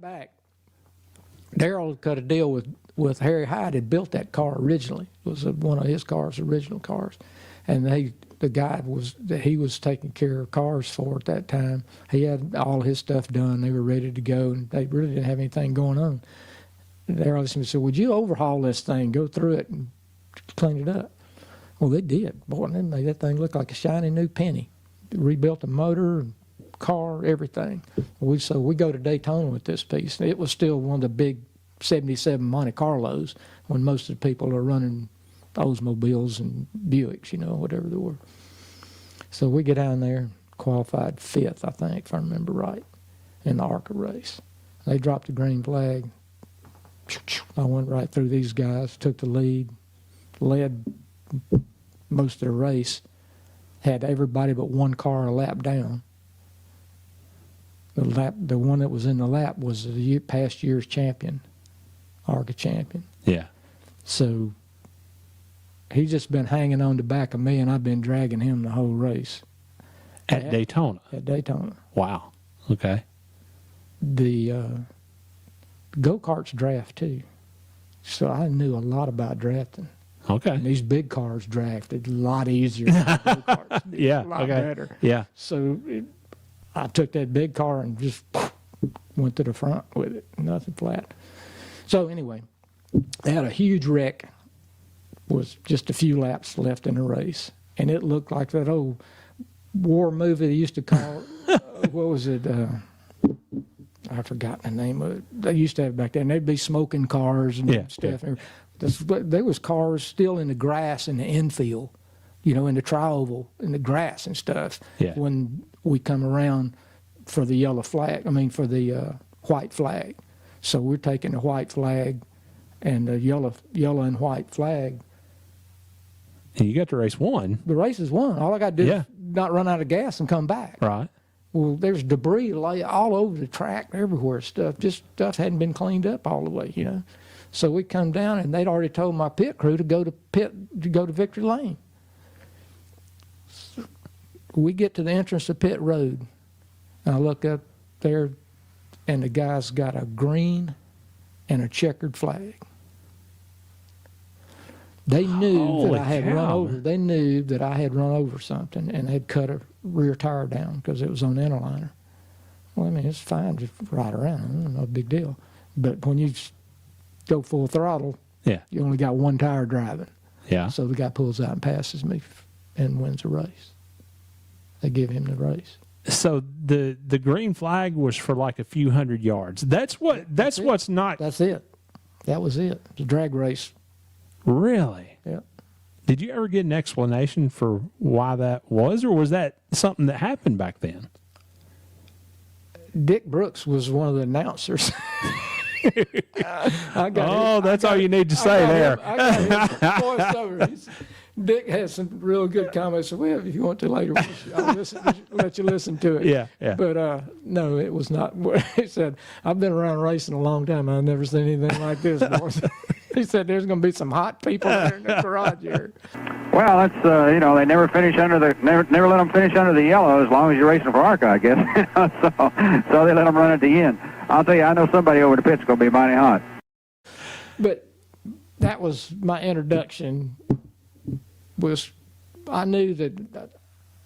back. Daryl cut a deal with Harry Hyde. Had built that car originally. It was one of his cars, original cars, and the guy that he was taking care of cars for at that time. He had all his stuff done. They were ready to go, and they really didn't have anything going on. Daryl said, "Would you overhaul this thing, go through it, and clean it up?" Well, they did. Boy, they made that thing look like a shiny new penny. Rebuilt the motor, car, everything. So we go to Daytona with this piece. It was still one of the big 77 Monte Carlos when most of the people are running Oldsmobiles and Buicks, whatever they were. So we get down there, qualified 5th, I think, if I remember right, in the ARCA race. They dropped the green flag. I went right through these guys, took the lead, led most of the race, had everybody but one car a lap down. The one that was in the lap was the past year's champion, ARCA champion. Yeah. So he's just been hanging on the back of me, and I've been dragging him the whole race. At Daytona? At Daytona. Wow. Okay. The go-karts draft, too. So I knew a lot about drafting. Okay. And these big cars drafted a lot easier than go-karts. Yeah. A lot okay. better. Yeah. So I took that big car and just went to the front with it. Nothing flat. So anyway, they had a huge wreck. Was just a few laps left in the race. And it looked like that old war movie they used to call, what was it? I've forgotten the name of it. They used to have back then. They'd be smoking cars and stuff. Yeah. There was cars still in the grass in the infield, in the tri-oval, in the grass and stuff. Yeah. When we come around for the yellow flag, for the white flag. So we're taking the white flag and the yellow and white flag. And you got to race one. The race is won. All I got to do is not run out of gas and come back. Right. Well, there's debris lay all over the track, everywhere. Stuff hadn't been cleaned up all the way, So we come down, and they'd already told my pit crew to go to Victory Lane. So we get to the entrance of pit road, and I look up there, and the guy's got a green and a checkered flag. They knew that I had run over. They knew that I had run over something and had cut a rear tire down because it was on the interliner. Well, it's fine, just ride around, no big deal. But when you go full throttle, you only got one tire driving. Yeah. So the guy pulls out and passes me and wins the race. They give him the race. So the green flag was for like a few hundred yards. That's what's not. That's it. That was it. The drag race. Really? Yeah. Did you ever get an explanation for why that was, or was that something that happened back then? Dick Brooks was one of the announcers. That's all you need to say there. I got his voiceover. Dick has some real good comments. Well, if you want to later, I'll let you listen to it. Yeah. But no, it was not. He said, "I've been around racing a long time. I've never seen anything like this." He said, "There's going to be some hot people there in the garage here." Well, that's they never finish never let them finish under the yellow as long as you're racing for ARCA, I guess. So they let them run at the end. I'll tell you, I know somebody over the pit's going to be mighty hot. But that was my introduction. I knew that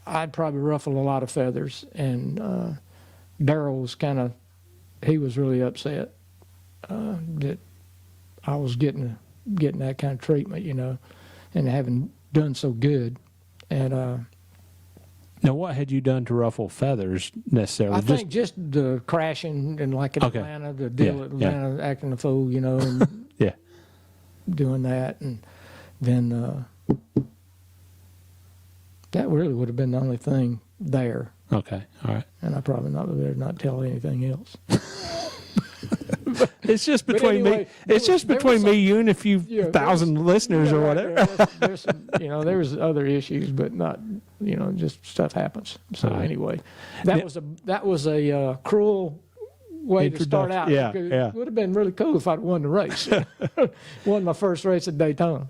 I'd probably ruffle a lot of feathers, and Daryl was he was really upset that I was getting that kind of treatment, and having done so good. And now, what had you done to ruffle feathers necessarily? I think just the crashing and like in Atlanta, the deal at Atlanta, acting a fool, and doing that, and then that really would have been the only thing there. Okay, all right. And I probably not tell anything else. It's just between me. It's just between me, you, and a few thousand listeners or whatever. There's some, there was other issues, but not, just stuff happens. So anyway, that was a cruel way to start out. Yeah. It would have been really cool if I'd won the race. Won my first race at Daytona.